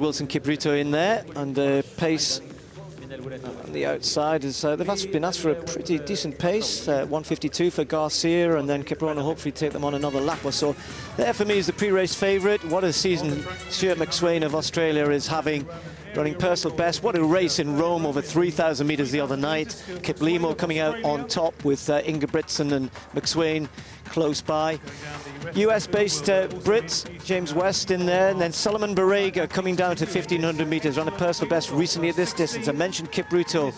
Wilson Kipruto in there, and the pace on the outside is they've been asked for a pretty decent pace, 152 for Garcia, and then Kiprona hopefully take them on another lap or so. There for me is the pre-race favourite. What a season Stuart McSweyn of Australia is having, running personal best. What a race in Rome, over 3,000 metres the other night. Kip Limo coming out on top with Ingebrigtsen and McSweyn close by. US-based Brits, James West in there, and then Solomon Barega coming down to 1,500 metres, ran a personal best recently at this distance. I mentioned Kipruto.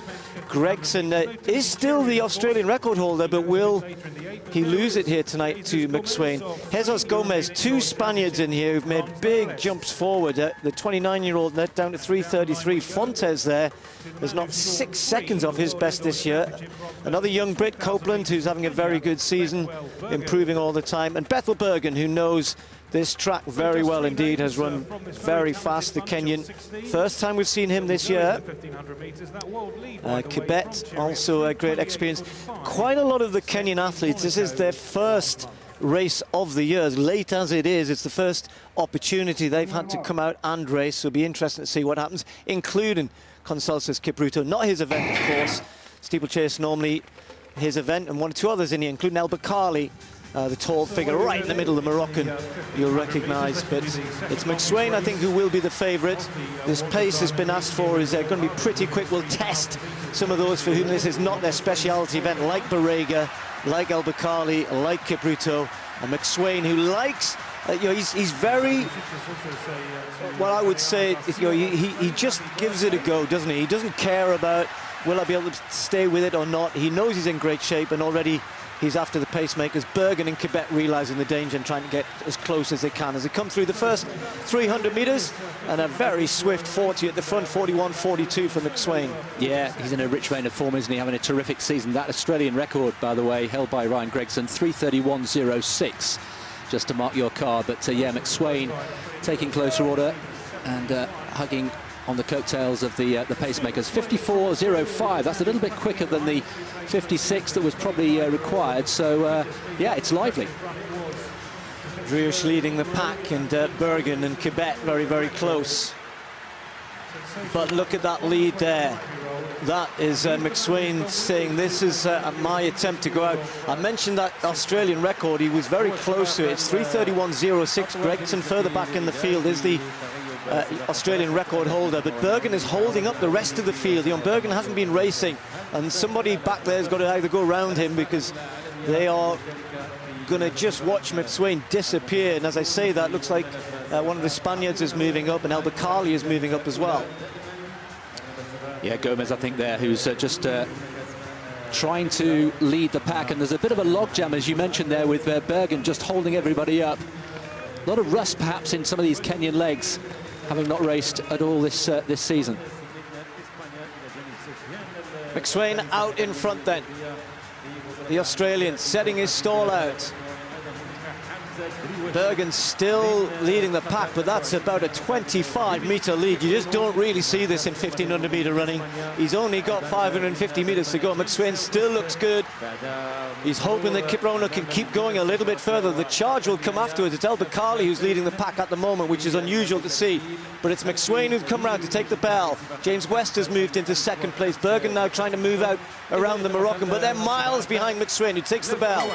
Gregson is still the Australian record holder, but will he lose it here tonight to McSweyn? Jesus Gomez, two Spaniards in here who've made big jumps forward. The 29-year-old down to 3:33. Fontes there is not 6 seconds off his best this year. Another young Brit, Copeland, who's having a very good season, improving all the time. And Bethel Bergen, who knows this track very well indeed, has run very fast, the Kenyan. First time we've seen him this year. Quebec, also a great experience. Quite a lot of the Kenyan athletes, this is their first race of the year. As late as it is, it's the first opportunity they've had to come out and race, so it'll be interesting to see what happens, including Consulsus Kipruto. Not his event, of course. Steeplechase normally his event, and one or two others in here, including El Bakali, the tall figure right in the middle of the Moroccan, you'll recognise. But it's McSweyn, I think, who will be the favourite. This pace has been asked for, is going to be pretty quick. We'll test some of those for whom this is not their speciality event, like Barega, like El Bakali, like Kipruto, and McSweyn, who likes, he's very, well, I would say, he just gives it a go, doesn't he? He doesn't care about, will I be able to stay with it or not? He knows he's in great shape, and already he's after the pacemakers. Bergen and Quebec realising the danger and trying to get as close as they can as they come through the first 300 metres, and a very swift 40 at the front, 41.42 for McSweyn. Yeah, he's in a rich vein of form, isn't he? Having a terrific season. That Australian record, by the way, held by Ryan Gregson, 3:31.06, just to mark your card. But yeah, McSweyn taking closer order and hugging on the coattails of the pacemakers. 54.05, that's a little bit quicker than the 56 that was probably required, so yeah, it's lively. Driesch leading the pack, and Bergen and Quebec very, very close. But look at that lead there. That is McSweyn saying, this is my attempt to go out. I mentioned that Australian record, he was very close to it. It's 3:31.06. Gregson further back in the field is the Australian record holder, but Bergen is holding up the rest of the field. Bergen hasn't been racing, and somebody back there has got to either go around him, because they are going to just watch McSweyn disappear. And as I say that, looks like one of the Spaniards is moving up, and El Bakali is moving up as well. Yeah, Gomez, I think, there, who's just trying to lead the pack, and there's a bit of a logjam, as you mentioned there, with Bergen just holding everybody up. A lot of rust, perhaps, in some of these Kenyan legs, having not raced at all this season. McSweyn out in front then. The Australian setting his stall out. Bergen still leading the pack, but that's about a 25-metre lead. You just don't really see this in 1,500-metre running. He's only got 550 metres to go. McSweyn still looks good. He's hoping that Kiprona can keep going a little bit further. The charge will come afterwards. It's El Bakali who's leading the pack at the moment, which is unusual to see. But it's McSweyn who's come round to take the bell. James West has moved into second place. Bergen now trying to move out around the Moroccan, but they're miles behind McSweyn, who takes the bell.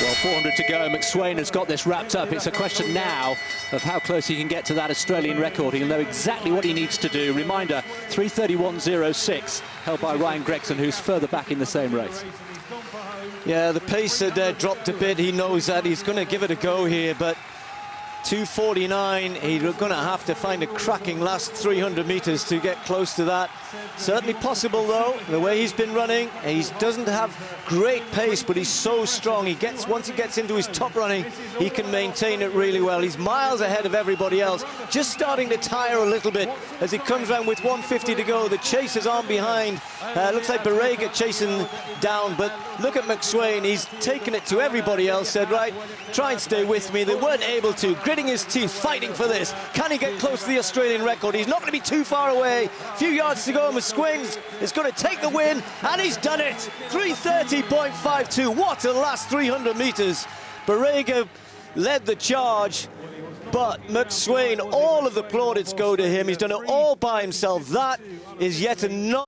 Well, 400 to go. McSweyn has got this wrapped up. It's a question now of how close he can get to that Australian record. He'll know exactly what he needs to do. Reminder, 3:31.06, held by Ryan Gregson, who's further back in the same race. Yeah, the pace had dropped a bit. He knows that. He's going to give it a go here, but 2:49, he's going to have to find a cracking last 300 metres to get close to that. Certainly possible, though, the way he's been running. He doesn't have great pace, but he's so strong. Once he gets into his top running, he can maintain it really well. He's miles ahead of everybody else, just starting to tire a little bit as he comes around with 150 to go. The chasers on behind. Looks like Barega chasing down, but look at McSweyn. He's taken it to everybody else, said, right, try and stay with me. They weren't able to. Gritting his teeth, fighting for this. Can he get close to the Australian record? He's not going to be too far away. A few yards to go. McSweyn is going to take the win, and he's done it. 3:30.52. What a last 300 metres. Barega led the charge. But McSweyn, all of the plaudits go to him. He's done it all by himself. That is yet another